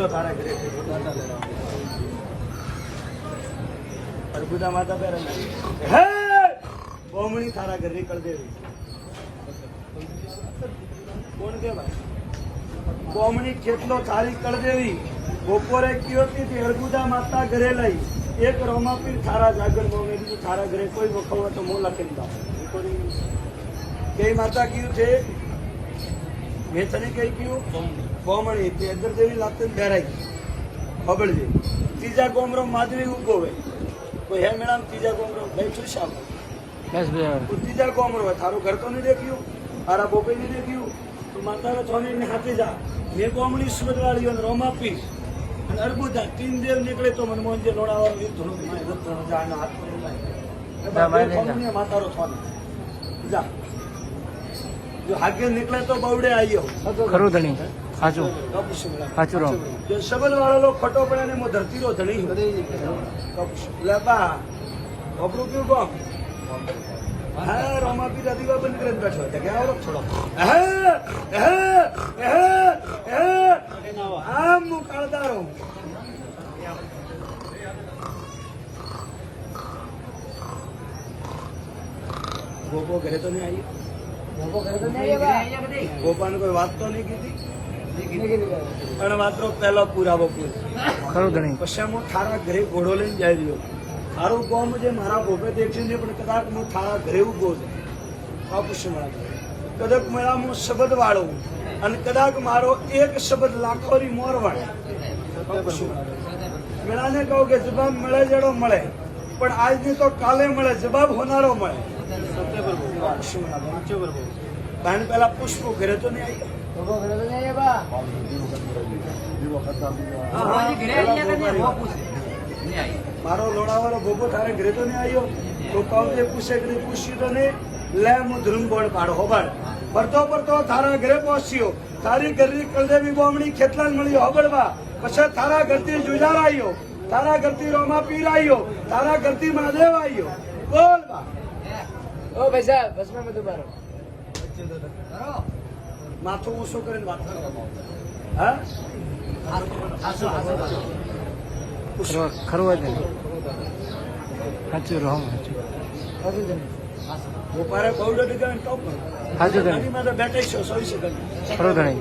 તારા ઘરે અર્બુદા માતા પહેરે હે બોમણી તારા ઘરે કર દેવી કોણ કેવાય બોમણી કેટલો તારી કર દેવી બપોરે કયો હતી અર્બુદા માતા ઘરે લઈ એક રોમાપીર થારા જાગર માં મેં કીધું થારા ઘરે કોઈ વખો તો મો લખી દઉં કઈ માતા કયું છે મેં તને કઈ કયું બોમણી તે અંદર જેવી લાગતી ડરાઈ ખબરજે ત્રીજા ગોમરો માધવી ઉભો હોય કોઈ હે મેડમ ત્રીજા ગોમરો ભાઈ શું શામ ત્રીજા ગોમરો હોય તારું ઘર તો નહીં દેખ્યું તારા બોપે નહીં દેખ્યું તો માતાનો છોની ને હાથે જા મેં ગોમડી સુરતવાળી અને રોમાપી અને અર્બુદા તીન દેવ નીકળે તો મને મોહન જે લોડાવાળો વીર થોડું જાનો હાથ પડી માતારો છોની જા જો હાગે નીકળે તો બવડે આવ્યો ખરું ધણી સાચું સાચું રામ જો સબલ વાળો ખોટો પડે ને મો ધરતી રો ધણી લે બા ઓબરું ક્યું ગો હા રોમાપી દાદીવા બંધ કરીને બેઠો કે આવરો છોડો આમ હું કાળદારો ગોપો ઘરે તો નહીં આવી ગોપાને કોઈ વાત તો નહીં કીધી પણ માત્ર પહેલો પુરાવો ખરું ધણી પછી હું થારા ઘરે ઘોડો લઈને જઈ રહ્યો તારું કોમ જે મારા ભોપે દેખશે ને પણ કદાચ હું થારા ઘરે ઉભો છું આ પૂછે મારા કદાચ મેળા હું શબ્દ વાળું અને કદાચ મારો એક શબ્દ લાખોની મોર વાળે મેળાને કહું કે જવાબ મળે જડો મળે પણ આજની તો કાલે મળે જવાબ હોનારો મળે બહેન પેલા પુષ્પ ઘરે તો નહીં આવી મારો લોડાવાળો ભોગો તારે ઘરે તો નહીં આવ્યો તો કાવજે પૂછે કે પૂછ્યું તો નહીં લે હું ધ્રુમ ગોળ પાડો હોબાડ ફરતો ફરતો તારા ઘરે પહોંચ્યો તારી ઘરની કલદેવી બોમણી ખેતલા મળ્યો હોબડવા પછી તારા ઘરથી જુજાર આવ્યો તારા ઘરથી રોમા પીર આવ્યો તારા ઘરથી મહાદેવ આવ્યો બોલ બા ઓ ભાઈ સાહેબ બસ માં બધું બારો માથું ઊંચું કરીને વાત કરો હા ખરું હતું સાચું રામ સાચું બપોરે બહુ ડરી ટોપ બેઠા છો 100 સેકન્ડ ખરું ધણી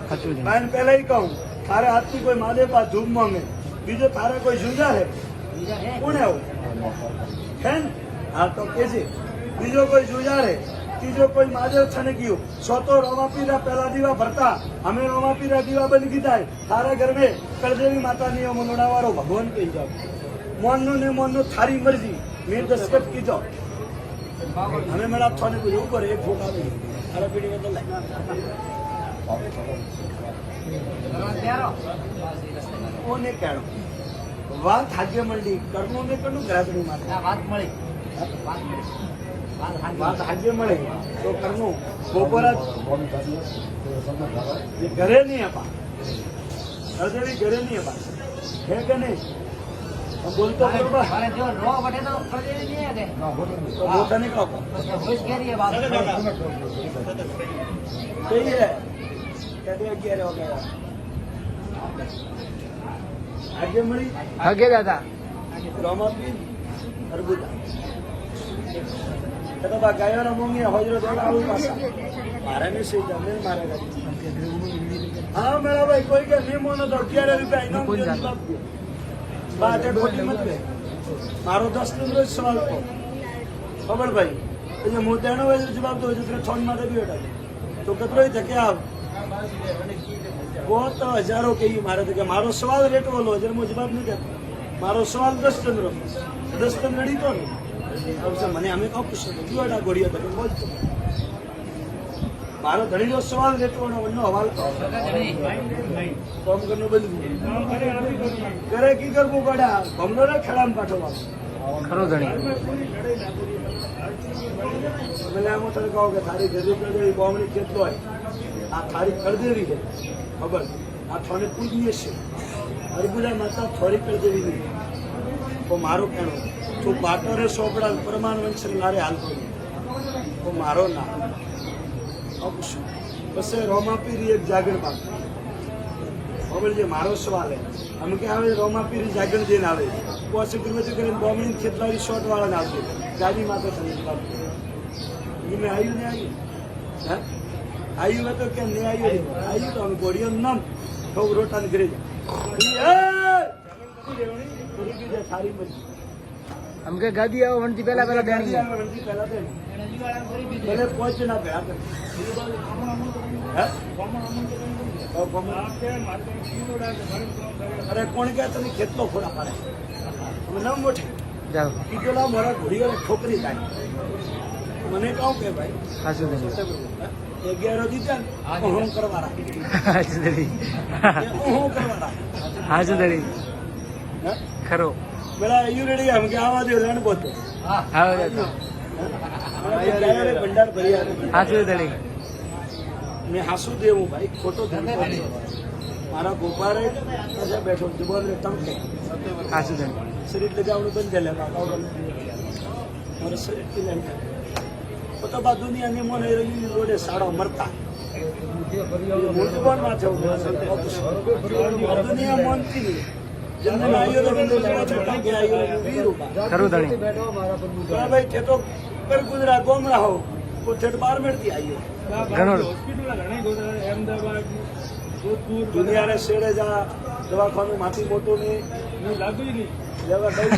સાચું બેન પહેલા કહું તારે હાથથી કોઈ મહાદેવ પા ધૂપ માંગે બીજો તારે કોઈ જુજા હે કોણ આવું હે હા તો કેજે બીજો કોઈ જુજાર હે ત્રીજો કોઈ મહાદેવ છનક્યું સોતો રોમાપીરા પહેલા દીવા ભરતા અમે રોમાપીરા દીવા બની કીધા તારા ઘર में કળદેવી માતાની મનોડાવાળો ભગવાન કહી જાવ મોનનો ને મોનનો થારી મરજી મેં દસ્તખત કીધો અમે મેળા થોને કોઈ એવું કરે એક ફોટ આવે તારા પીડી में तो કોને કહેણો વાત હાજે મંડી કરનો ને કનું ગ્રાસડી માટે વાત મળી વાત હાજે મળે તો કરનું બપોરા ઘરે નહીં આપા હરદેવી ઘરે નહીં આપા હે કે નહીં બોલતો બરોબર મોટા નહીં કહો सही है कहते 11 हो गया आगे मળી આગે દાદા રોમાપી અર્બુદા તો બા ગાયોના મોંગી હોજરો દેવા આવું પાછા મારે ને સહી તમે મારે હા મેળા ભાઈ કોઈ કે મેમો નો તો 11 રૂપિયા ઇનામ દે બા તે ખોટી મત લે મારો 10 નંબર સવાલ તો ખબર ભાઈ એટલે મોટેનો જવાબ દો એટલે થોન માં દે બેટા तो कतरोई थके आप बहुत हजारों के ही मारे थे कि मारो सवाल रेट बोलो जरा मुझे जवाब नहीं देता मारो सवाल 10 चंद्र लड़ी तो नहीं अब से मैंने हमें कब पूछा क्यों अड़ा गोड़िया तक बोल मारो धनी जो सवाल रेट बोलो वनो हवाल कम करनो बंद करे की करबो गड़ा हमनो रे खड़ाम पाठो ખરો ધણી એટલે આમ તને કહો કે તારી ગરીબ બોમણી કેટલો હોય આ થારી કરદેવી છે ખબર આ થોને પૂજીએ છે અર્બુદા માતા થોડી કરદેવી નહીં તો મારું કહેવું તું બાટોરે સોપડા પરમાન વંશ નારે હાલતો નહીં તો મારો ના અપશું પછી રોમાપીરી એક જાગરણ પાક હવે જે મારો સવાલ હે અમે કે આવે રોમાપીરી જાગરણ દઈને આવે પછી ગુરુજી કરીને બોમણી ખેતલારી શોટ વાળા ને આવશે ગાડી માથે થઈ એ મેં આવ્યું ને આવ્યું હા આવ્યું હોય તો કેમ નહીં આવ્યું આવ્યું તો અમે ગોળીઓ નામ ખબર રોટાને ઘરે જાય સારી મજી આમ કે ગાદી આવો વણતી પહેલા પહેલા દેણી છે. ભલે પહોંચ ના ભેળા કરે. હે? અરે કોણ કે તને કેટલો ખોડા પાડે અમે ના મોટે જાઓ કીધેલા મારા ઘોડીઓ ઠોકરી થાય મને કહું કે ભાઈ હાચું ધણી 11 દીધા ને હું કરવાના હાચું ધણી હું કરવાના હાચું ધણી હે ખરો પેલા યુ રેડી આમ કે આવા દે લેણ બોતો આવો જાતા ભંડાર ભરી આવે હાચું ધણી મેં હાસુ દેવું ભાઈ ખોટો ધંધો મારા ગોપારે પાસે બેઠો જુબાન રે તમકે હાચું ધણી શરીર લગાવવાનું બંધ કરે મારા શરીર થી લઈને તો બા દુનિયાની મને રહી રોડે સાડો મરતા મોટું માં જવું દુનિયા મોનતી નહીં જેમને આવ્યો તો બંધ છોટા કે આવ્યો વીર ખરું ધણી ભાઈ તે તો પર ગુજરાત ગોમડા હો તો છેટ 12 મિનિટથી આવ્યો ઘણો દુનિયાને શેડે જા દવાખાનું માથી મોટું નહીં લાગ્યું નહીં લેવા દઈ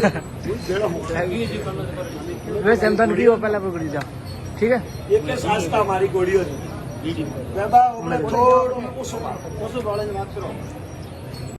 બસ એમ તને પીવો પહેલા પકડી જાઓ ઠીક હે એક સાસ્તા મારી ગોળીઓ છે બાબા આપણે થોડું ઓછું ભાડે વાત કરો